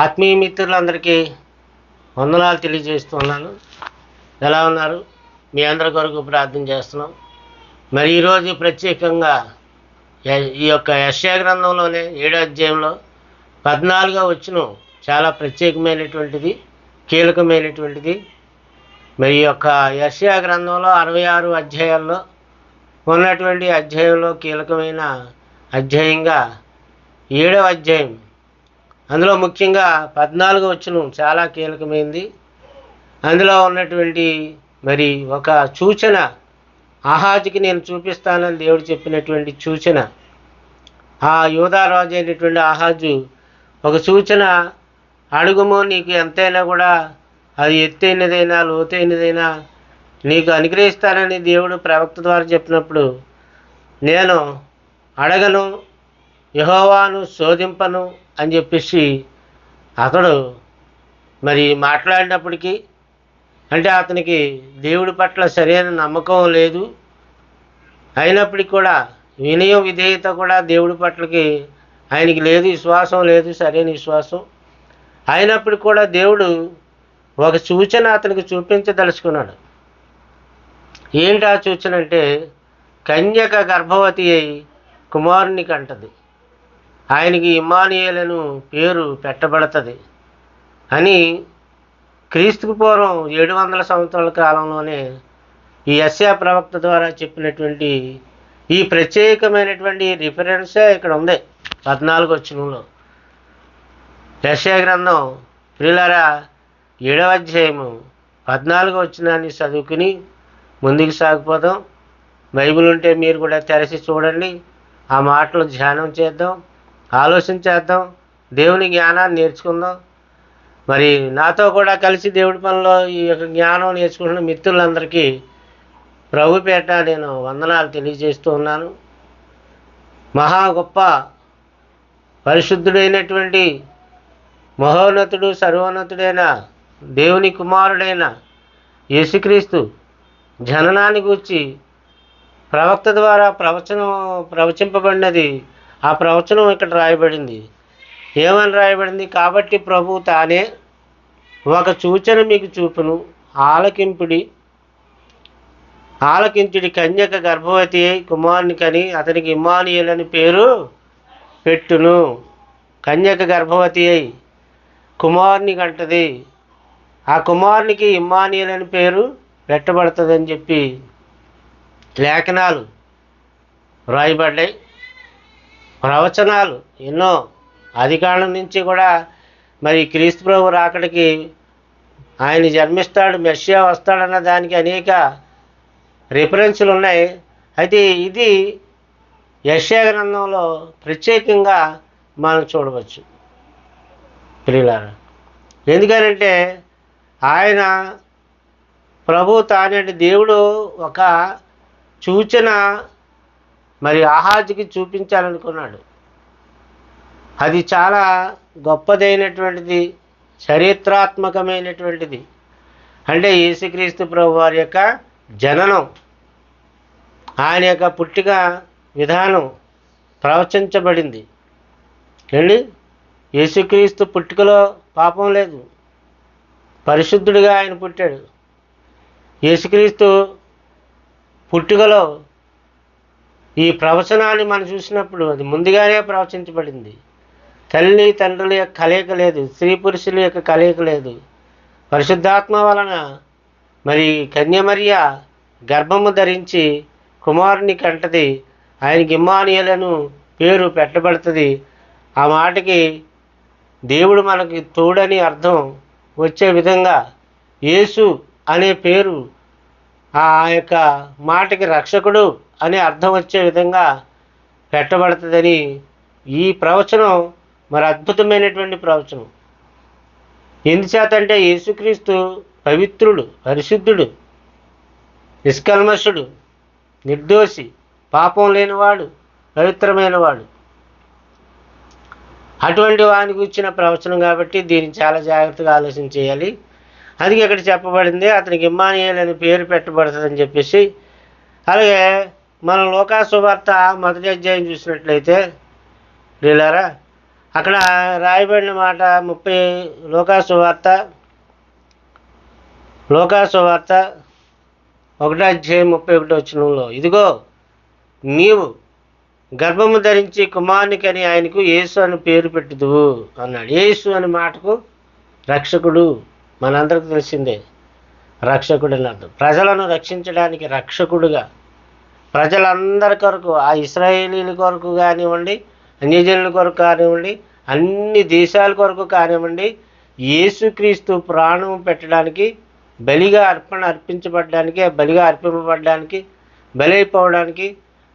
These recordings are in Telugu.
ఆత్మీయ మిత్రులందరికీ వందనాలు తెలియజేస్తున్నాను. ఎలా ఉన్నారు? మీ అందరి కొరకు ప్రార్థన చేస్తున్నాం. మరి ఈరోజు ప్రత్యేకంగా ఈ యొక్క యెషయా గ్రంథంలోనే 7వ అధ్యాయంలో 14వ వచనం చాలా ప్రత్యేకమైనటువంటిది, కీలకమైనటువంటిది. మరి ఈ యొక్క యెషయా గ్రంథంలో 66 అధ్యాయాల్లో ఉన్నటువంటి అధ్యాయంలో కీలకమైన అధ్యాయంగా 7వ అధ్యాయం. అందులో ముఖ్యంగా 14వ వచనం చాలా కీలకమైంది. అందులో ఉన్నటువంటి మరి ఒక సూచన, ఆహాజుకి నేను చూపిస్తానని దేవుడు చెప్పినటువంటి సూచన. ఆ యూదా రాజు అయినటువంటి ఆహాజు ఒక సూచన అడుగుము, నీకు ఎంతైనా కూడా అది ఎత్తైనదైనా లోతైనదైనా నీకు అనుగ్రహిస్తానని దేవుడు ప్రవక్త ద్వారా చెప్పినప్పుడు, నేను అడగను, యెహోవాను శోధింపను అని చెప్పేసి అతడు మరి మాట్లాడినప్పటికీ, అంటే అతనికి దేవుడి పట్ల సరైన నమ్మకం లేదు. అయినప్పటికీ కూడా వినయం విధేయత కూడా దేవుడి పట్లకి ఆయనకి లేదు, విశ్వాసం లేదు, సరైన విశ్వాసం. అయినప్పటికీ కూడా దేవుడు ఒక సూచన అతనికి చూపించదలుచుకున్నాడు. ఏంటి ఆ సూచన అంటే, కన్యక గర్భవతి అయి కుమారుని కంటది, ఆయనకి ఇమ్మానుయేలను పేరు పెట్టబడుతుంది అని క్రీస్తుకు పూర్వం 700 సంవత్సరాల కాలంలోనే ఈ యెషయా ప్రవక్త ద్వారా చెప్పినటువంటి ఈ ప్రత్యేకమైనటువంటి రిఫరెన్సే ఇక్కడ ఉంది 14వ వచనంలో. యెషయా గ్రంథం ప్రియులారా 7వ అధ్యాయము 14వ వచనాన్ని చదువుకుని ముందుకు సాగిపోదాం. బైబిల్ ఉంటే మీరు కూడా తెరచి చూడండి, ఆ మాటలు ధ్యానం చేద్దాం, ఆలోచన చేద్దాం, దేవుని జ్ఞానాన్ని నేర్చుకుందాం. మరి నాతో కూడా కలిసి దేవుడి పనిలో ఈ యొక్క జ్ఞానం నేర్చుకుంటున్న మిత్రులందరికీ ప్రభు పేట నేను వందనాలు తెలియజేస్తూ ఉన్నాను. మహా గొప్ప పరిశుద్ధుడైనటువంటి మహోన్నతుడు, సర్వోన్నతుడైన దేవుని కుమారుడైన యేసుక్రీస్తు జననాన్ని గూర్చి ప్రవక్త ద్వారా ప్రవచింపబడినది. ఆ ప్రవచనం ఇక్కడ రాయబడింది. ఏమని రాయబడింది? కాబట్టి ప్రభు తానే ఒక సూచన మీకు చూపును, ఆలకించుడి, కన్యక గర్భవతి అయి కుమారుని కని అతనికి ఇమ్మానుయేలు అని పేరు పెట్టును. కన్యక గర్భవతి అయి కుమారుని కంటది, ఆ కుమారునికి ఇమ్మానుయేలు అని పేరు పెట్టబడుతుందని చెప్పి లేఖనాలు రాయబడ్డాయి. ప్రవచనాలు ఎన్నో ఆదికాండం నుంచి కూడా మరి క్రీస్తు ప్రభు రాకడికి ఆయన జన్మిస్తాడు, మెస్సియా వస్తాడన్న దానికి అనేక రిఫరెన్సులు ఉన్నాయి. అయితే ఇది యెషయా గ్రంథంలో ప్రత్యేకంగా మనం చూడవచ్చు ప్రియులారా. ఎందుకనంటే ఆయన ప్రభు తానేటి దేవుడు ఒక సూచన మరి ఆహాజుకి చూపించాలనుకున్నాడు. అది చాలా గొప్పదైనటువంటిది, చరిత్రాత్మకమైనటువంటిది. అంటే యేసుక్రీస్తు ప్రభు వారి యొక్క జననం, ఆయన యొక్క పుట్టిక విధానం ప్రవచించబడింది. ఏండి, యేసుక్రీస్తు పుట్టుకలో పాపం లేదు, పరిశుద్ధుడిగా ఆయన పుట్టాడు. యేసుక్రీస్తు పుట్టుకలో ఈ ప్రవచనాన్ని మనం చూసినప్పుడు అది ముందుగానే ప్రవచించబడింది. తల్లి తండ్రుల యొక్క కలయిక లేదు, స్త్రీ పురుషుల యొక్క కలయిక లేదు. పరిశుద్ధాత్మ వలన మరి కన్యమరియ గర్భము ధరించి కుమారుని కంటది, ఆయనకి ఇమ్మానుయేలను పేరు పెట్టబడుతుంది. ఆ మాటకి దేవుడు మనకి తోడని అర్థం వచ్చే విధంగా యేసు అనే పేరు, ఆ యొక్క మాటకి రక్షకుడు అనే అర్థం వచ్చే విధంగా పెట్టబడుతుందని ఈ ప్రవచనం మరి అద్భుతమైనటువంటి ప్రవచనం. ఎందుచేత అంటే యేసుక్రీస్తు పవిత్రుడు, పరిశుద్ధుడు, నిష్కల్మషుడు, నిర్దోషి, పాపం లేనివాడు, పవిత్రమైనవాడు. అటువంటి వానికి ఇచ్చిన ప్రవచనం కాబట్టి దీన్ని చాలా జాగ్రత్తగా ఆలోచన చేయాలి. అందుకే ఇక్కడ చెప్పబడింది అతనికి ఇమ్మానుయేలు అని పేరు పెట్టబడుతుందని చెప్పేసి. అలాగే మనం లూకా సువార్త 1వ అధ్యాయం చూసినట్లయితే ప్రియులారా, అక్కడ రాయబడిన మాట 30 లోకాసువార్త 1:31 ఇదిగో నీవు గర్భము ధరించి కుమారునికని ఆయనకు యేసు అని పేరు పెట్టుదువు అన్నాడు. యేసు అనే మాటకు రక్షకుడు, మనందరికి తెలిసిందే రక్షకుడు అని అర్థం. ప్రజలను రక్షించడానికి రక్షకుడుగా, ప్రజలందరి కొరకు, ఆ ఇశ్రాయేలీల కొరకు కానివ్వండి, అన్యజనుల కొరకు కానివ్వండి, అన్ని దేశాల కొరకు కానివ్వండి, యేసుక్రీస్తు ప్రాణం పెట్టడానికి, బలిగా అర్పించబడడానికి, బలిగా అర్పింపబడడానికి, బలైపోవడానికి,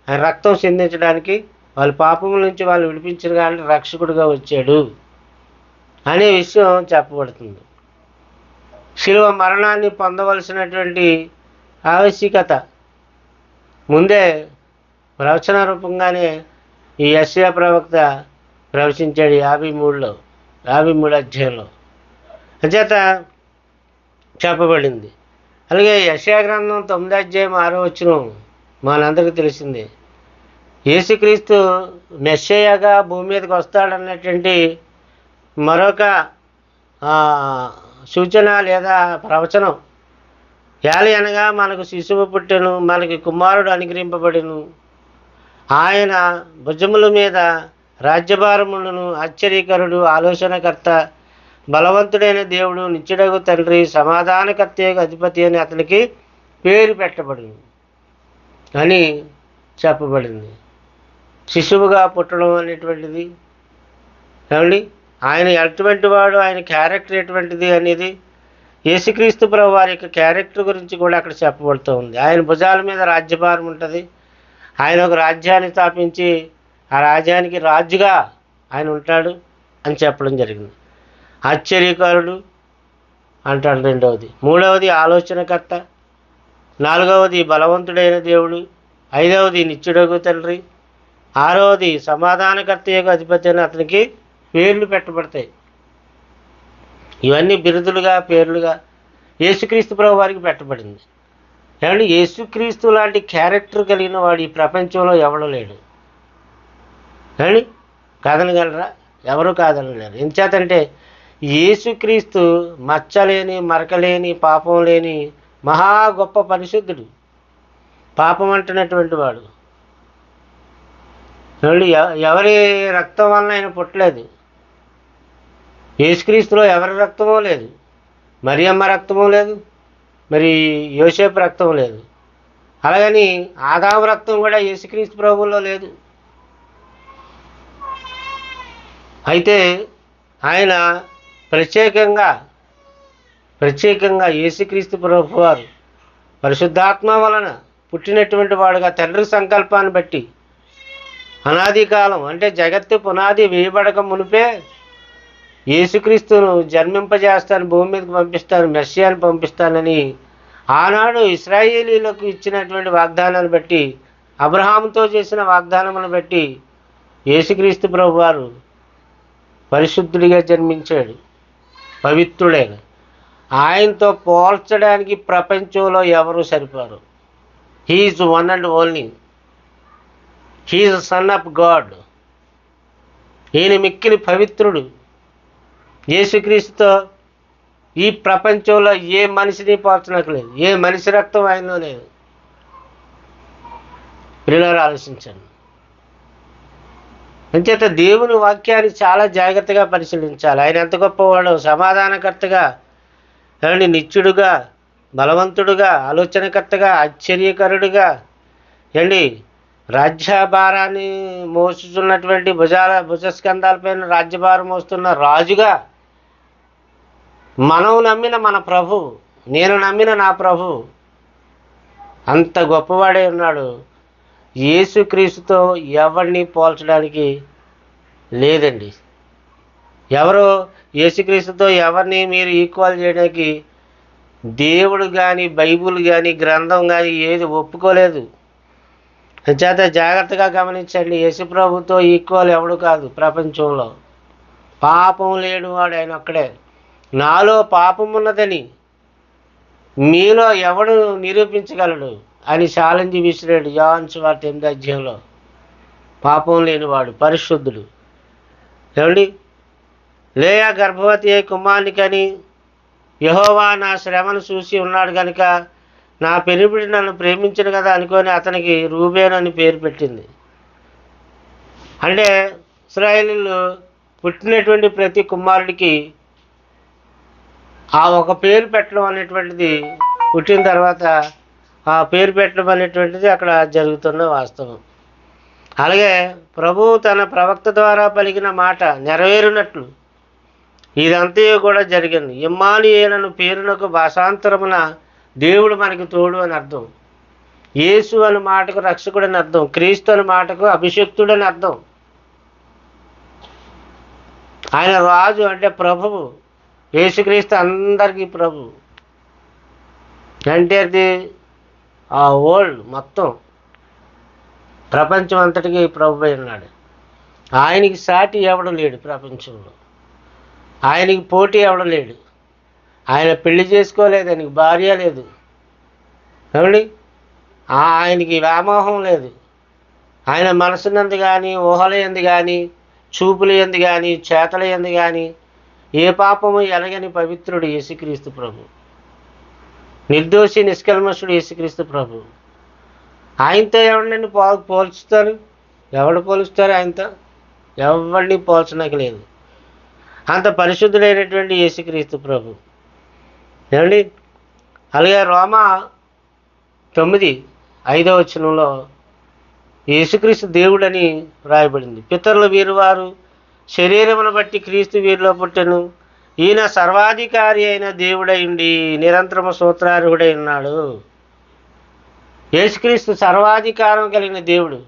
రక్తం సిందించడానికి, వాళ్ళ పాపముల నుంచి వాళ్ళు విడిపించడానికి రక్షకుడిగా వచ్చాడు అనే విషయం చెప్పబడుతుంది. శిలువ మరణాన్ని పొందవలసినటువంటి ఆవశ్యకత ముందే ప్రవచన రూపంగానే ఈ యెషయా ప్రవక్త ప్రవచించాడు 53 అధ్యాయంలో. అంచేత చెప్పబడింది. అలాగే యెషయా గ్రంథం 9 అధ్యాయం 6 మనందరికీ తెలిసిందే. యేసుక్రీస్తు మెస్సయ్యగా భూమి మీదకి వస్తాడన్నటువంటి మరొక సూచన లేదా ప్రవచనం. యాలి అనగా మనకు శిశువు పుట్టెను, మనకి కుమారుడు అనుగ్రహింపబడిను, ఆయన భుజముల మీద రాజ్యభారములను, ఆశ్చర్యకరుడు, ఆలోచనకర్త, బలవంతుడైన దేవుడు, నిత్యుడగు తండ్రి, సమాధానకర్తయగు అధిపతి అని అతనికి పేరు పెట్టబడింది అని చెప్పబడింది. శిశువుగా పుట్టడం అనేటువంటిది ఏమండి, ఆయన ఎటువంటి వాడు, ఆయన క్యారెక్టర్ ఎటువంటిది అనేది యేసుక్రీస్తు ప్రభు వారి యొక్క క్యారెక్టర్ గురించి కూడా అక్కడ చెప్పబడుతూ ఉంది. ఆయన భుజాల మీద రాజ్యభారం ఉంటుంది. ఆయన ఒక రాజ్యాన్ని స్థాపించి ఆ రాజ్యానికి రాజుగా ఆయన ఉంటాడు అని చెప్పడం జరిగింది. ఆశ్చర్యకారుడు అంటాడు రెండవది. మూడవది ఆలోచనకర్త. నాలుగవది బలవంతుడైన దేవుడు. ఐదవది నిత్యుడగు తండ్రి. ఆరవది సమాధానకర్త యొక్క అధిపతి అని అతనికి పేర్లు పెట్టబడతాయి. ఇవన్నీ బిరుదులుగా, పేర్లుగా యేసుక్రీస్తు ప్రభు వారికి పెట్టబడింది. ఏమంటే యేసుక్రీస్తు లాంటి క్యారెక్టర్ కలిగిన వాడు ఈ ప్రపంచంలో ఎవడో లేడు. ఏమండి కాదనగలరా? ఎవరు కాదనలేరు. ఎంచేతంటే యేసుక్రీస్తు మచ్చలేని, మరకలేని, పాపం లేని మహా గొప్ప పరిశుద్ధుడు, పాపం అంటున్నటువంటి వాడు. ఏమండి ఎవరి రక్తం వలన ఆయన పుట్టలేదు. యేసుక్రీస్తులో ఎవరి రక్తమో లేదు, మరియమ్మ రక్తమో లేదు, మరి యోసేపు రక్తం లేదు. అలాగని ఆదాము రక్తం కూడా యేసుక్రీస్తు ప్రభువులో లేదు. అయితే ఆయన ప్రత్యేకంగా యేసుక్రీస్తు ప్రభు వారు పరిశుద్ధాత్మ వలన పుట్టినటువంటి వాడుగా తండ్రి సంకల్పాన్ని బట్టి అనాది కాలం అంటే జగత్తు పునాది వేయబడక మునిపే యేసుక్రీస్తును జన్మింపజేస్తాను, భూమి మీదకి పంపిస్తాను, మెస్సియాని పంపిస్తానని ఆనాడు ఇశ్రాయేలీలకు ఇచ్చినటువంటి వాగ్దానాన్ని బట్టి, అబ్రహాముతో చేసిన వాగ్దానమును బట్టి యేసుక్రీస్తు ప్రభు వారు పరిశుద్ధుడిగా జన్మించాడు, పవిత్రుడైన. ఆయనతో పోల్చడానికి ప్రపంచంలో ఎవరు సరిపోరు. He is one and only. He is son of God. ఈయన మిక్కిలి పవిత్రుడు. యేసుక్రీస్తుతో ఈ ప్రపంచంలో ఏ మనిషిని పోల్చనట్లేదు. ఏ మనిషి రక్తం ఆయనలో లేదు. పిల్లలు ఆలోచించండి. అంచేత దేవుని వాక్యాన్ని చాలా జాగ్రత్తగా పరిశీలించాలి. ఆయన ఎంత గొప్పవాడు, సమాధానకర్తగా, ఏమండి నిత్యుడుగా, బలవంతుడుగా, ఆలోచనకర్తగా, ఆశ్చర్యకరుడుగా, ఏండి రాజ్యభారాన్ని మోస్తున్నటువంటి భుజస్కంధాలపైన రాజ్యభారం మోస్తున్న రాజుగా, మనం నమ్మిన మన ప్రభు, నేను నమ్మిన నా ప్రభు అంత గొప్పవాడే ఉన్నాడు. యేసుక్రీస్తుతో ఎవరిని పోల్చడానికి లేదండి. ఎవరు యేసుక్రీస్తుతో ఎవరిని మీరు ఈక్వల్ చేయడానికి దేవుడు కానీ, బైబుల్ కానీ, గ్రంథం కానీ ఏది ఒప్పుకోలేదు. చేత జాగ్రత్తగా గమనించండి. యేసుప్రభుతో ఈక్వల్ ఎవడు కాదు ప్రపంచంలో. పాపం లేడు వాడు ఆయన ఒక్కడే. నాలో పాపం ఉన్నదని మీలో ఎవడు నిరూపించగలడు అని ఛాలెంజ్ విసిరాడు యోహాను సువార్త 8వ అధ్యాయంలో. పాపం లేనివాడు, పరిశుద్ధుడు. ఏమండి, లేయా గర్భవతి అయి కుమారుని కని యెహోవా నా శ్రమను చూసి ఉన్నాడు కనుక నా పెనిమిటి నన్ను ప్రేమించను కదా అనుకొని అతనికి రూబేను అని పేరు పెట్టింది. అంటే ఇశ్రాయేలీయులు పుట్టినటువంటి ప్రతి కుమారుడికి ఆ ఒక పేరు పెట్టడం అనేటువంటిది, పుట్టిన తర్వాత ఆ పేరు పెట్టడం అనేటువంటిది అక్కడ జరుగుతున్న వాస్తవం. అలాగే ప్రభువు తన ప్రవక్త ద్వారా పలికిన మాట నెరవేరినట్లు ఇదంతా కూడా జరిగింది. ఇమ్మానుయేలను పేరునకు భాషాంతరమున దేవుడు మనకి తోడు అని అర్థం. యేసు అనే మాటకు రక్షకుడు అని అర్థం. క్రీస్తు అనే మాటకు అభిషక్తుడు అని అర్థం. ఆయన రాజు అంటే ప్రభువు. యేసుక్రీస్తు అందరికీ ప్రభు అంటే అది ఆ వరల్డ్ మొత్తం ప్రపంచం అంతటికీ ప్రభు అయి ఉన్నాడు. ఆయనకి సాటి ఎవడం లేడు ప్రపంచంలో. ఆయనకి పోటీ ఎవడం లేడు. ఆయన పెళ్లి చేసుకోలేదు, ఆయనకి భార్య లేదు. ఏమండి, ఆయనకి వ్యామోహం లేదు. ఆయన మనసునందు కానీ, ఊహల యందు కానీ, చూపుల యందు కానీ, చేతల యందు కానీ ఏ పాపము ఎనగని పవిత్రుడు యేసుక్రీస్తు ప్రభు. నిర్దోషి నిష్కల్మషుడు యేసుక్రీస్తు ప్రభు. ఆయనతో ఎవరిని పోల్చుతారు? ఎవడు పోలుస్తారు? ఆయనతో ఎవరిని పోల్చడానికి లేదు. అంత పరిశుద్ధుడైనటువంటి యేసుక్రీస్తు ప్రభు. ఏమండి, అలాగే రోమా 9:5 యేసుక్రీస్తు దేవుడని రాయబడింది. పితరుల వీరువారు శరీరమును బట్టి క్రీస్తు వీరిలో పుట్టెను. ఈయన సర్వాధికారి అయిన దేవుడై ఉండి నిరంతరము సూత్రార్హుడై ఉన్నాడు. యేసుక్రీస్తు సర్వాధికారం కలిగిన దేవుడు.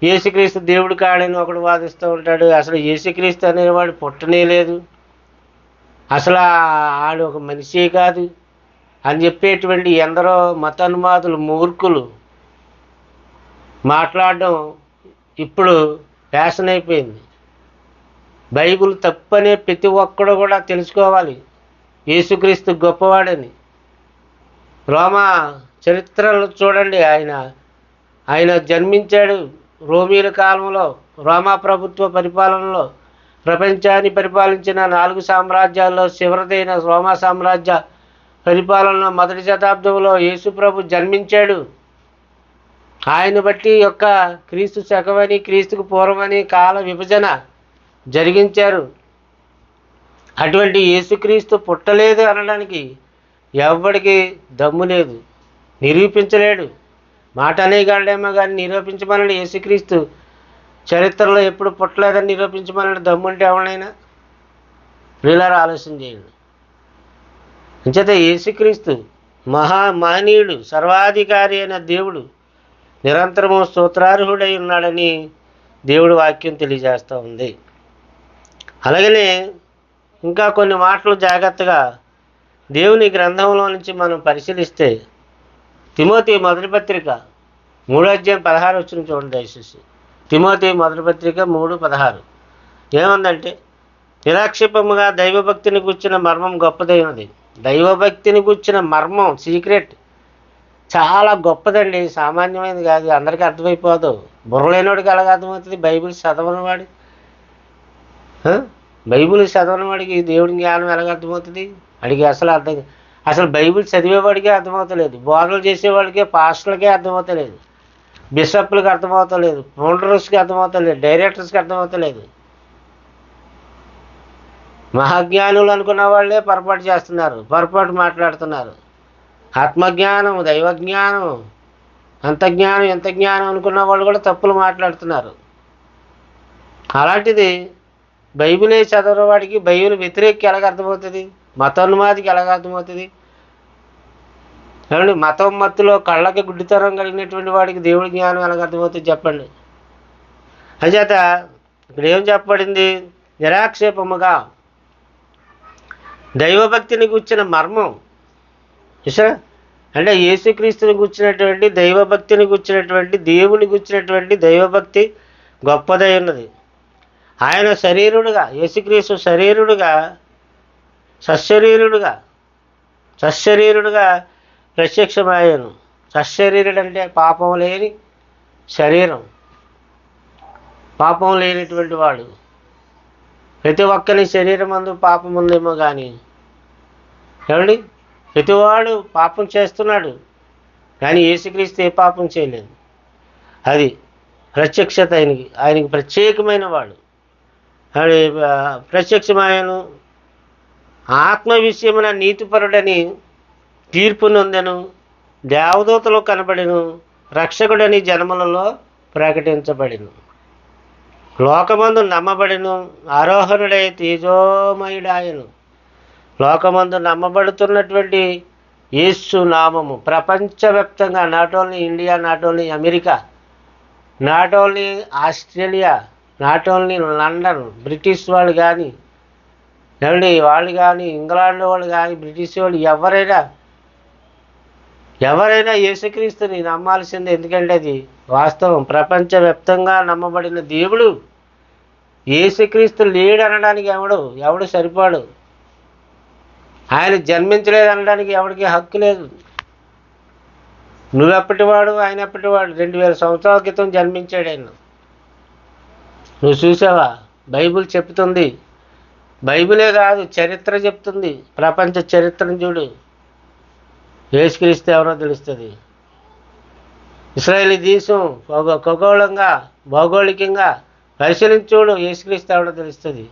యేసుక్రీస్తు దేవుడు కాడని ఒకడు వాదిస్తూ ఉంటాడు. అసలు యేసుక్రీస్తు అనేవాడు పుట్టనే లేదు, అసలు ఆడు ఒక మనిషే కాదు అని చెప్పేటువంటి ఎందరో మతోన్మాదులు మూర్ఖులు మాట్లాడడం ఇప్పుడు ఫ్యాషన్ అయిపోయింది. బైబిల్ తప్పనే ప్రతి ఒక్కడు కూడా తెలుసుకోవాలి యేసుక్రీస్తు గొప్పవాడని. రోమా చరిత్రలు చూడండి. ఆయన జన్మించాడు రోమీల కాలంలో, రోమా ప్రభుత్వ పరిపాలనలో. ప్రపంచాన్ని పరిపాలించిన 4 సామ్రాజ్యాల్లో చివరిదైన రోమా సామ్రాజ్య పరిపాలనలో 1వ శతాబ్దంలో యేసు ప్రభు జన్మించాడు. ఆయన బట్టి యొక్క క్రీస్తు శకమని, క్రీస్తుకు పూర్వమని కాల విభజన జరిగించారు. అటువంటి యేసుక్రీస్తు పుట్టలేదు అనడానికి ఎవరికి దమ్ము లేదు, నిరూపించలేడు. మాట అనేగాడేమో కానీ నిరూపించమని యేసుక్రీస్తు చరిత్రలో ఎప్పుడు పుట్టలేదని నిరూపించమని దమ్ముంటే ఎవరైనా వీళ్ళారా ఆలోచన చేయండి. అంచేత యేసుక్రీస్తు మహనీయుడు, సర్వాధికారి అయిన దేవుడు, నిరంతరము స్తోత్రార్హుడై ఉన్నాడని దేవుడు వాక్యం తెలియజేస్తూ ఉంది. అలాగనే ఇంకా కొన్ని మాటలు జాగ్రత్తగా దేవుని గ్రంథంలో నుంచి మనం పరిశీలిస్తే తిమోతి మొదటి పత్రిక 3:16 చూడండి దయచేసి. తిమోతి మొదటి పత్రిక 3:16 ఏముందంటే, నిరాక్షేపముగా దైవభక్తిని కూర్చిన మర్మం గొప్పదైనది. దైవభక్తిని కూర్చిన మర్మం, సీక్రెట్ చాలా గొప్పదండి, సామాన్యమైనది కాదు. అందరికీ అర్థమైపోదు. బుర్రలేనోడికి అలాగ అర్థమవుతుంది. బైబిల్ చదవనివాడి వాడికి దేవుడి జ్ఞానం ఎలాగ అర్థమవుతుంది? అడిగి అసలు బైబిల్ చదివేవాడికే అర్థమవుతలేదు. బోధనలు చేసేవాడికే, పాస్టర్లకే అర్థమవుతలేదు, బిషప్లకు అర్థమవుతలేదు, ఫౌండర్స్కి అర్థమవుతలేదు, డైరెక్టర్స్కి అర్థమవుతలేదు. మహాజ్ఞానులు అనుకున్న వాళ్ళే పొరపాటు చేస్తున్నారు, పొరపాటు మాట్లాడుతున్నారు. ఆత్మజ్ఞానం, దైవజ్ఞానం, అంతజ్ఞానం, ఎంత జ్ఞానం అనుకున్న వాళ్ళు కూడా తప్పులు మాట్లాడుతున్నారు. అలాంటిది బైబిలే చదవని వాడికి బైబిల్ వ్యతిరేకి ఎలాగ అర్థమవుతుంది? మతోన్మాదికి ఎలాగ అర్థమవుతుంది? ఏమండి, మతం మత్తులో కళ్ళకి గుడ్డితరం కలిగినటువంటి వాడికి దేవుడి జ్ఞానం ఎలాగ అర్థమవుతుంది చెప్పండి. అంచేత ఇక్కడ ఏం చెప్పబడింది? నిరాక్షేపముగా దైవభక్తిని కూర్చిన మర్మం చూసారా? అంటే యేసుక్రీస్తుని కూర్చున్నటువంటి దైవభక్తిని కూర్చున్నటువంటి, దేవుని కూర్చున్నటువంటి దైవభక్తి గొప్పదై ఉన్నది. ఆయన శరీరుడుగా, యేసుక్రీస్తు శరీరుడుగా, సశరీరుడుగా ప్రత్యక్షమయ్యాను. సశరీరుడు అంటే పాపం లేని శరీరం, పాపం లేనటువంటి వాడు. ప్రతి ఒక్కరి శరీరం మందు పాపం ఉందేమో కానీ, ఏమండి, ప్రతివాడు పాపం చేస్తున్నాడు, కానీ యేసుక్రీస్తు ఏ పాపం చేయలేదు. అది ప్రత్యక్షత ఆయనకి ప్రత్యేకమైన వాడు. అది ప్రత్యక్షమాయను. ఆత్మ విషయమున నీతిపరుడని తీర్పు నొందెను, దేవదూతలు కనబడెను, రక్షకుడని జనములలో ప్రకటించబడెను, లోకమందు నమ్మబడెను, ఆరోహణుడై తేజోమయుడాయను. లోకమందు నమ్మబడుతున్నటువంటి యేసు నామము ప్రపంచవ్యాప్తంగా, not only India, not only America, not only Australia, not only London, British వాళ్ళు కానీ, ఏమండి, వాళ్ళు కానీ, ఇంగ్లాండ్ వాళ్ళు కానీ, బ్రిటిష్ వాళ్ళు ఎవరైనా యేసుక్రీస్తుని నమ్మాల్సిందే. ఎందుకంటే అది వాస్తవం. ప్రపంచవ్యాప్తంగా నమ్మబడిన దేవుడు. యేసుక్రీస్తు లేడు అనడానికి ఎవడు సరిపాడు. ఆయన జన్మించలేదు అనడానికి ఎవరికి హక్కు లేదు. నువ్వెప్పటివాడు, ఆయన ఎప్పటివాడు. 2000 సంవత్సరాల క్రితం జన్మించాడు ఆయన. నువ్వు చూసావా? బైబిల్ చెప్తుంది. బైబిలే కాదు, చరిత్ర చెప్తుంది. ప్రపంచ చరిత్రను చూడు, యేసుక్రీస్తు ఎవరో తెలుస్తుంది. ఇశ్రాయేలీ దేశం ఖగోళంగా, భౌగోళికంగా పరిశీలించి చూడు, యేసుక్రీస్తు ఎవరో తెలుస్తుంది.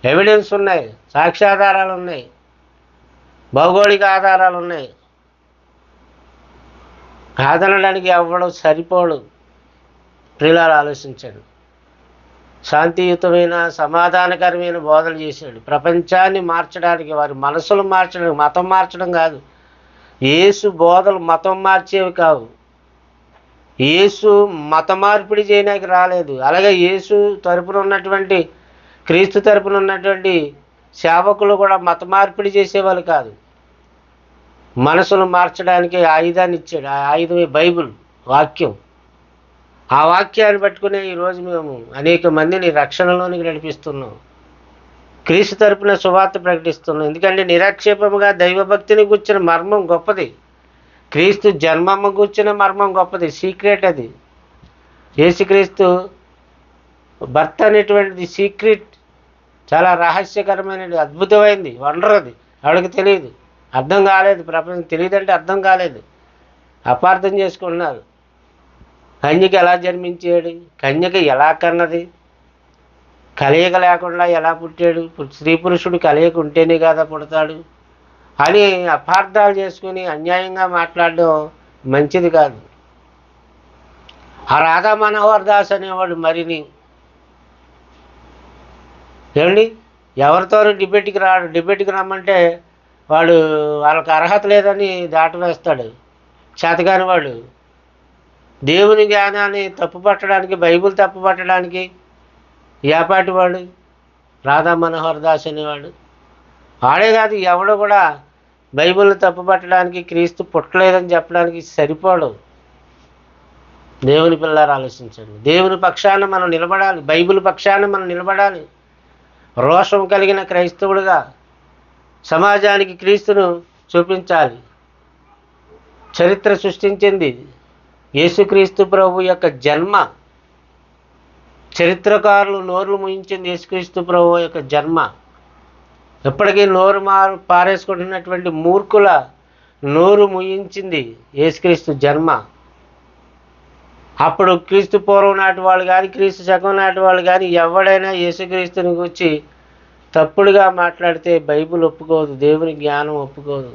ఎవిడెన్స్ ఉన్నాయి, సాక్ష్యాధారాలు ఉన్నాయి, భౌగోళిక ఆధారాలు ఉన్నాయి. కాదనడానికి ఎవడో సరిపోడు. ప్రియులారా, ఆలోచించండి. శాంతియుతమైన సమాధానకరమైన బోధలు చేశాడు. ప్రపంచాన్ని మార్చడానికి, వారి మనసులు మార్చడానికి. మతం మార్చడం కాదు. యేసు బోధలు మతం మార్చేవి కావు. యేసు మత మార్పిడి చేయడానికి రాలేదు. అలాగే యేసు తరపున ఉన్నటువంటి, క్రీస్తు తరపున ఉన్నటువంటి సేవకులు కూడా మత మార్పిడి చేసేవాళ్ళు కాదు. మనసును మార్చడానికి ఆయుధాన్ని ఇచ్చాడు. ఆ ఆయుధమే బైబిల్ వాక్యం. ఆ వాక్యాన్ని పట్టుకునే ఈరోజు మేము అనేక మందిని రక్షణలోనికి నడిపిస్తున్నాం. క్రీస్తు తరపున సువార్త ప్రకటిస్తున్నాం. ఎందుకంటే నిరాక్షేపముగా దైవభక్తిని గుర్చిన మర్మం గొప్పది. క్రీస్తు జన్మము గుర్చిన మర్మం గొప్పది. సీక్రెట్ అది. యేసుక్రీస్తు భర్త అనేటువంటిది సీక్రెట్. చాలా రహస్యకరమైనది, అద్భుతమైంది, వండర్. అది ఎవరికి తెలియదు, అర్థం కాలేదు. ప్రపంచం తెలియదంటే అర్థం కాలేదు, అపార్థం చేసుకుంటున్నారు. కన్యక ఎలా జన్మించాడు, కన్యక ఎలా కన్నది, కలయిక లేకుండా ఎలా పుట్టాడు, స్త్రీ పురుషుడు కలయిక ఉంటేనే కదా పుడతాడు అని అపార్థాలు చేసుకుని అన్యాయంగా మాట్లాడడం మంచిది కాదు. ఆ రాధా మనోహర్ దాస్ అనేవాడు మరిని, ఏమండి, ఎవరితోనూ డిబేట్కి రాడు. డిబేట్కి రమ్మంటే వాళ్ళకి అర్హత లేదని దాటవేస్తాడు. చేతగాని వాడు. దేవుని జ్ఞానాన్ని తప్పుపట్టడానికి, బైబిల్ తప్పుపట్టడానికి ఏపాటి వాడు రాధా మనోహర్ దాస్ అనేవాడు. వాడే కాదు, ఎవడు కూడా బైబిల్ని తప్పుపట్టడానికి, క్రీస్తు పుట్టలేదని చెప్పడానికి సరిపోడు. దేవుని పిల్లలు ఆలోచించండి. దేవుని పక్షాన మనం నిలబడాలి. బైబిల్ పక్షాన మనం నిలబడాలి. రోషం కలిగిన క్రైస్తవుడుగా సమాజానికి క్రీస్తును చూపించాలి. చరిత్ర సృష్టించింది యేసుక్రీస్తు ప్రభు యొక్క జన్మ. చరిత్రకారులు నోరులు ముయించింది యేసుక్రీస్తు ప్రభు యొక్క జన్మ. ఎప్పటికీ నోరు పారేసుకుంటున్నటువంటి మూర్ఖుల నోరు ముయించింది యేసుక్రీస్తు జన్మ. అప్పుడు క్రీస్తు పూర్వం నాటి వాళ్ళు కానీ, క్రీస్తు శకం నాటి వాళ్ళు కానీ ఎవడైనా యేసుక్రీస్తుని గురించి తప్పుడుగా మాట్లాడితే బైబిల్ ఒప్పుకోదు, దేవుని జ్ఞానం ఒప్పుకోదు.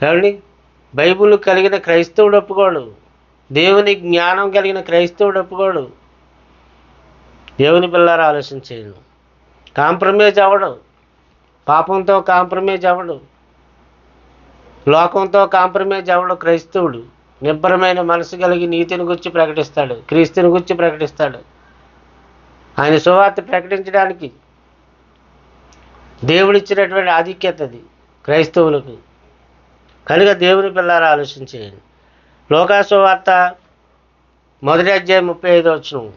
ఏమండి, బైబిల్ కలిగిన క్రైస్తవుడు ఒప్పుకోడు, దేవుని జ్ఞానం కలిగిన క్రైస్తవుడు ఒప్పుకోడు. దేవుని పిల్లలు ఆలోచించేది. కాంప్రమైజ్ అవ్వడు, పాపంతో కాంప్రమైజ్ అవ్వడు, లోకంతో కాంప్రమైజ్ అవ్వడు. క్రైస్తవుడు నిబ్బరమైన మనసు కలిగి నీతిని గురించి ప్రకటిస్తాడు, క్రీస్తుని గురించి ప్రకటిస్తాడు. ఆయన సువార్త ప్రకటించడానికి దేవుడిచ్చినటువంటి ఆధిక్యత అది క్రైస్తవులకు. కనుక దేవుని పిల్లలు ఆలోచించేయండి. లోకా సువార్త 1వ అధ్యాయం 35వ వచనం.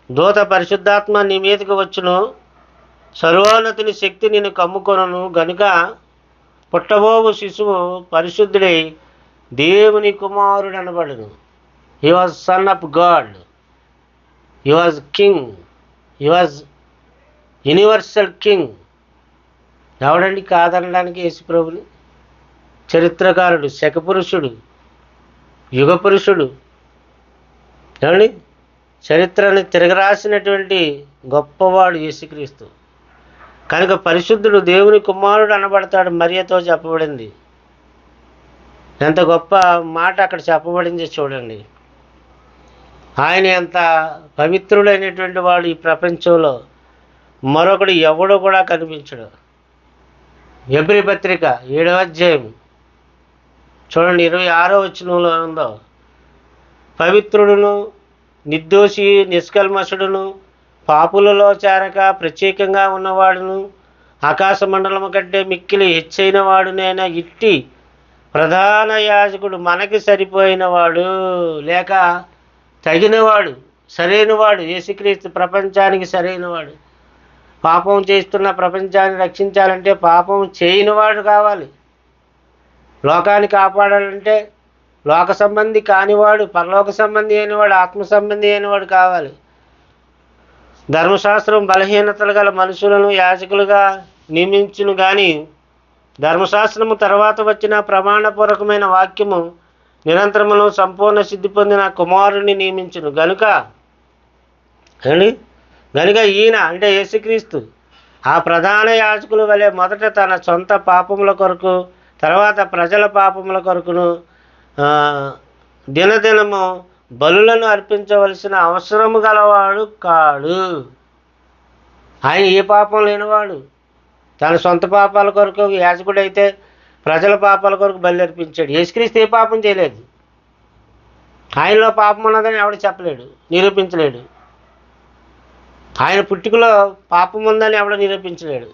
దూత పరిశుద్ధాత్మ నీ మీదకి వచ్చును, సర్వోన్నతుని శక్తి నిన్ను కమ్ముకొనును, గనుక పుట్టబోవు శిశువు పరిశుద్ధుడై దేవుని కుమారుడు అనబడును. He was son of God, he was king, he was universal king. ఎవడండి కాదనడానికి యేసుప్రభుని? చరిత్రకారుడు, శకపురుషుడు, యుగ పురుషుడు, ఏమండి చరిత్రని తిరగరాసినటువంటి గొప్పవాడు యేసుక్రీస్తు. కనుక పరిశుద్ధుడు, దేవుని కుమారుడు అనబడతాడు. మరియతో చెప్పబడింది. ఎంత గొప్ప మాట అక్కడ చెప్పబడింది చూడండి. ఆయన ఎంత పవిత్రుడైనటువంటి వాడు ఈ ప్రపంచంలో మరొకడు ఎవడో కూడా కనిపించడు. ఎబ్రీ పత్రిక 7వ అధ్యాయం చూడండి, 26వ వచనంలో ఉందో, పవిత్రుడును, నిర్దోషి, నిష్కల్మషుడును, పాపులలో చేరక ప్రత్యేకంగా ఉన్నవాడును, ఆకాశ మండలము కంటే మిక్కిలి హెచ్చైన వాడునైనా ఇట్టి ప్రధాన యాజకుడు మనకి సరిపోయినవాడు, లేక తగినవాడు, సరైనవాడు యేసుక్రీస్తు. ప్రపంచానికి సరైనవాడు. పాపం చేస్తున్న ప్రపంచాన్ని రక్షించాలంటే పాపం చేయనివాడు కావాలి. లోకాన్ని కాపాడాలంటే లోక సంబంధి కానివాడు, పరలోక సంబంధి అయినవాడు, ఆత్మ సంబంధి అయినవాడు కావాలి. ధర్మశాస్త్రం బలహీనతలు గల మనుషులను యాజకులుగా నియమించును కానీ ధర్మశాస్త్రము తర్వాత వచ్చిన ప్రమాణపూర్వకమైన వాక్యము నిరంతరమును సంపూర్ణ సిద్ధి పొందిన కుమారుని నియమించును. గనుక ఈయన అంటే యేసుక్రీస్తు ఆ ప్రధాన యాజకుల వలె మొదట తన సొంత పాపముల కొరకు, తర్వాత ప్రజల పాపముల కొరకును దినదినము బలులను అర్పించవలసిన అవసరము గలవాడు కాడు. ఆయన ఏ పాపం లేనివాడు. తన సొంత పాపాల కొరకు యాజకుడైతే ప్రజల పాపాల కొరకు బలి అర్పించాడు. యేసుక్రీస్తు ఏ పాపం చేయలేదు. ఆయనలో పాపం ఉన్నదని ఎవడు చెప్పలేడు, నిరూపించలేడు. ఆయన పుట్టుకలో పాపం ఉందని ఎవడు నిరూపించలేడు.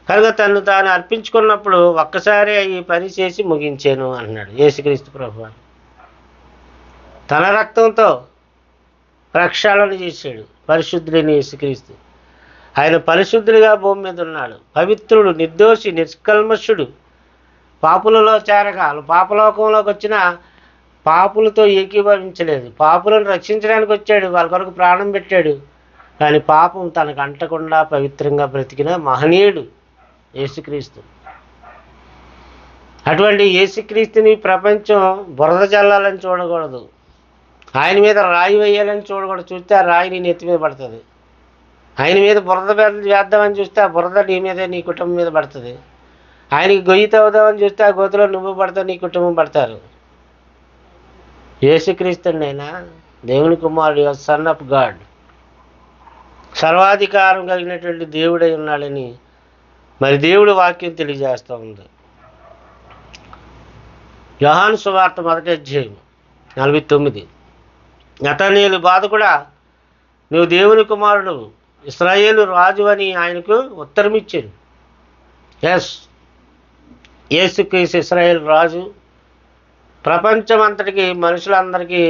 కనుక తను తాను అర్పించుకున్నప్పుడు ఒక్కసారి ఈ పని చేసి ముగించాను అన్నాడు యేసుక్రీస్తు ప్రభువారు. తన రక్తంతో ప్రక్షాళన చేశాడు పరిశుద్ధుడైన యేసుక్రీస్తు. ఆయన పరిశుద్ధుడిగా భూమి మీద ఉన్నాడు. పవిత్రుడు, నిర్దోషి, నిష్కల్మషుడు, పాపులలో చేరక పాపలోకంలోకి వచ్చిన పాపులతో ఏకీభవించలేదు. పాపులను రక్షించడానికి వచ్చాడు, వాళ్ళ కొరకు ప్రాణం పెట్టాడు. కానీ పాపం తనకు అంటకుండా పవిత్రంగా బ్రతికిన మహనీయుడు యేసుక్రీస్తు. అటువంటి యేసుక్రీస్తుని ప్రపంచం బురద చల్లాలని చూడకూడదు, ఆయన మీద రాయి వేయాలని చూడకూడదు. చూస్తే ఆ రాయి నీ నెత్తి మీద పడుతుంది. ఆయన మీద బురద వేద్దామని చూస్తే ఆ బురద నీ మీద, నీ కుటుంబం మీద పడుతుంది. ఆయనకి గొయ్యి తవ్వుదామని చూస్తే ఆ గోతులో నువ్వు పడతావు, నీ కుటుంబం పడతారు. యేసుక్రీస్తు అయినా దేవుని కుమారుడు, సన్ ఆఫ్ గాడ్, సర్వాధికారం కలిగినటువంటి దేవుడై ఉన్నాడని మరి దేవుడి వాక్యం తెలియజేస్తూ ఉంది. యోహాను సువార్త 1వ అధ్యాయం 49. నతనయేలు బాధకుడా, నువ్వు దేవుని కుమారుడు, ఇశ్రాయేలు రాజు అని ఆయనకు ఉత్తరం ఇచ్చాడు. యేసుక్రీస్తు ఇశ్రాయేలు రాజు, ప్రపంచం అంతటికి, మనుషులందరికీ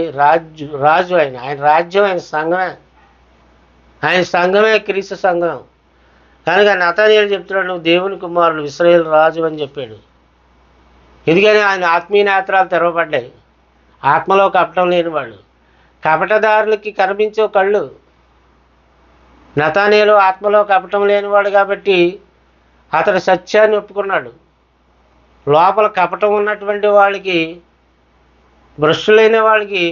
రాజు. ఆయన రాజ్యం, ఆయన సంఘమే. ఆయన సంఘమే క్రీస్తు సంఘం. కనుక నతనయేలు చెప్తున్నాడు, నువ్వు దేవుని కుమారుడు, ఇశ్రాయేలు రాజు అని చెప్పాడు. ఎందుకని ఆయన ఆత్మీయ నేత్రాలు తెరవబడ్డాయి. ఆత్మలో కపటం లేనివాడు. కపటదారులకి కనిపించే కళ్ళు. నతనయేలు ఆత్మలో కపటం లేనివాడు కాబట్టి అతడు సత్యాన్ని ఒప్పుకున్నాడు. లోపల కపటం ఉన్నటువంటి వాళ్ళకి, భ్రష్టులైన వాళ్ళకి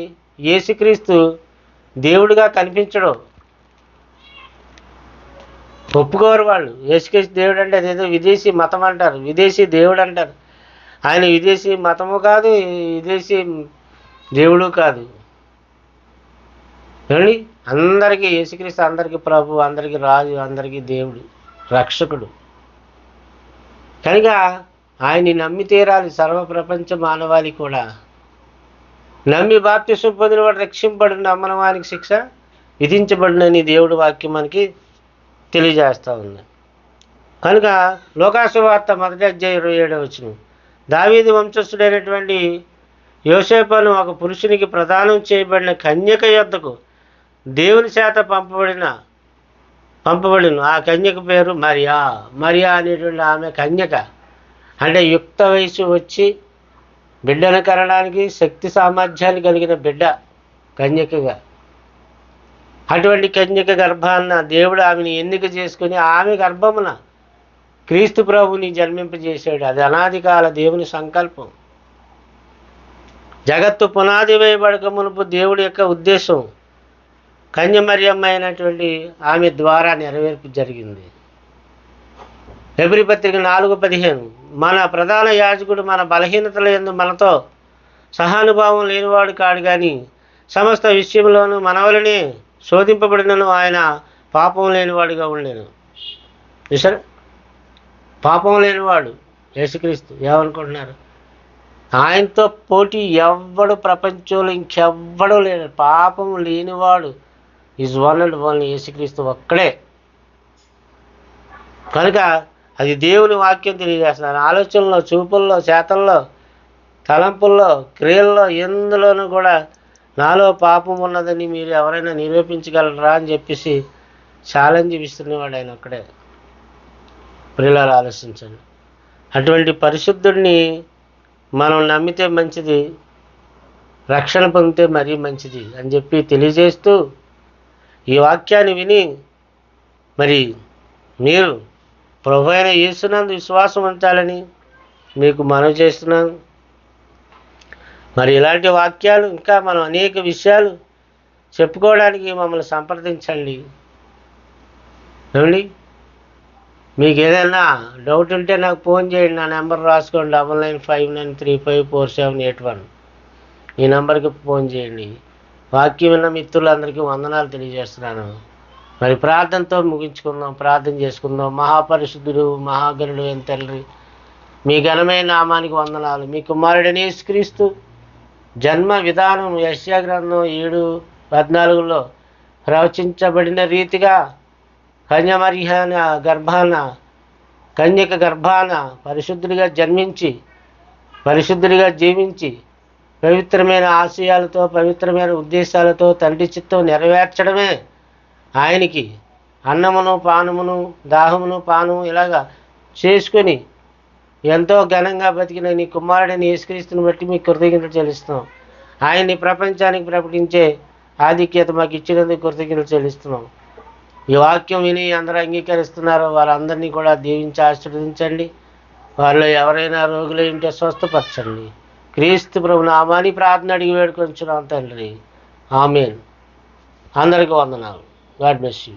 యేసుక్రీస్తు దేవుడిగా కనిపించడు. ఒప్పుకోరు వాళ్ళు. యేసుక్రీస్తు దేవుడు అంటే అదేదో విదేశీ మతం అంటారు, విదేశీ దేవుడు అంటారు. ఆయన విదేశీ మతము కాదు, విదేశీ దేవుడు కాదు. ఏమండి, అందరికీ యేసుక్రీస్తు అందరికీ ప్రభు, అందరికీ రాజు, అందరికీ దేవుడు, రక్షకుడు. కనుక ఆయన్ని నమ్మి తీరాలి సర్వ ప్రపంచ మానవాళి కూడా. నమ్మి బాప్తిసం పొందిన వాడు రక్షింపబడి, నమ్మని వానికి శిక్ష విధించబడినని దేవుడి వాక్యం మనకి తెలియజేస్తూ ఉంది. కనుక లోకాసు వార్త 1వ అధ్యాయం 27వ వచనం, దావీదు వంశస్థుడైనటువంటి యోసేపును ఒక పురుషునికి ప్రదానం చేయబడిన కన్యక యొద్దకు దేవుని చేత పంపబడిన ఆ కన్యక పేరు మరియా. మరియా అనేటువంటి ఆమె కన్యక అంటే యుక్త వయసు వచ్చి బిడ్డను కనడానికి శక్తి సామర్థ్యాలు కలిగిన బిడ్డ కన్యకగా. అటువంటి కన్యక గర్భాన్న దేవుడు ఆమెను ఎన్నిక చేసుకుని ఆమె గర్భమున క్రీస్తు ప్రభువుని జన్మింపజేశాడు. అది అనాది కాల దేవుని సంకల్పం. జగత్తు పునాది వేయబడక మునుపు దేవుడి యొక్క ఉద్దేశం కన్యమరియమ్మ అయినటువంటి ఆమె ద్వారా నెరవేర్పు జరిగింది. హెబ్రీ పత్రిక 4:15 మన ప్రధాన యాజకుడు మన బలహీనతల యందు మనతో సహానుభావం లేనివాడు కాడు, కానీ సమస్త విషయంలోనూ మన వలనే శోధింపబడినను ఆయన పాపం లేనివాడుగా ఉండేను. చూసారా, పాపం లేనివాడు యేసుక్రీస్తు. ఏమనుకుంటున్నారు? ఆయనతో పోటీ ఎవ్వడు ప్రపంచంలో ఇంకెవ్వడూ లేడు. పాపం లేనివాడు ఈజ్ వన్ అండ్ ఓన్లీ యేసుక్రీస్తు ఒక్కడే. కనుక అది దేవుని వాక్యం తెలియజేస్తున్నారు. ఆలోచనలో, చూపుల్లో, చేతల్లో, తలంపుల్లో, క్రియల్లో ఎందులోనూ కూడా నాలో పాపం ఉన్నదని మీరు ఎవరైనా నిరూపించగలరా అని చెప్పేసి ఛాలెంజ్ ఇస్తున్నవాడు ఆయన ఒక్కడే. ప్రియులారా, ఆలోచించండి. అటువంటి పరిశుద్ధుడిని మనం నమ్మితే మంచిది, రక్షణ పొందితే మరీ మంచిది అని చెప్పి తెలియజేస్తూ ఈ వాక్యాన్ని విని మరి మీరు ప్రభు అయిన యేసునందు విశ్వాసం ఉంచాలని మీకు మనవి చేస్తున్నాను. మరి ఇలాంటి వాక్యాలు ఇంకా మనం అనేక విషయాలు చెప్పుకోవడానికి మమ్మల్ని సంప్రదించండి. ఏమండి, మీకు ఏదైనా డౌట్ ఉంటే నాకు ఫోన్ చేయండి. నా నెంబర్ రాసుకోండి, 9959354781. ఈ నెంబర్కి ఫోన్ చేయండి. వాక్యం విన్న మిత్రులందరికీ వందనాలు తెలియజేస్తున్నాను. మరి ప్రార్థనతో ముగించుకుందాం, ప్రార్థన చేసుకుందాం. మహాపరిశుద్ధుడు, మహాగణుడు అయిన తండ్రి, మీ ఘనమైన నామానికి వందనాలు. మీ కుమారుడైన యేసుక్రీస్తు జన్మ విధానం యెషయా గ్రంథం 7:14 ప్రవచించబడిన రీతిగా కన్యక గర్భాన పరిశుద్ధుడిగా జన్మించి, పరిశుద్ధుడిగా జీవించి, పవిత్రమైన ఆశయాలతో, పవిత్రమైన ఉద్దేశాలతో తండ్రి చిత్తం నెరవేర్చడమే ఆయనకి అన్నమును, పానమును, దాహమును, పానము ఇలాగా చేసుకొని ఎంతో ఘనంగా బతికిన నీ కుమారుడైన యేసుక్రీస్తుని బట్టి మీకు కృతజ్ఞతలు చెల్లిస్తున్నాం. ఆయన్ని ప్రపంచానికి ప్రకటించే ఆధిక్యత మాకు ఇచ్చినందుకు కృతజ్ఞతలు చెల్లిస్తున్నాం. ఈ వాక్యం విని అందరూ అంగీకరిస్తున్నారో వారందరినీ కూడా దీవించి ఆశీర్వదించండి. వారిలో ఎవరైనా రోగులు ఉంటే స్వస్థపరచండి. క్రీస్తు ప్రభు నామాని ప్రార్థన అడిగి వేడుకొంచున్నాం తండ్రి. ఆమేన్. అందరికీ వందనాలు. God bless you.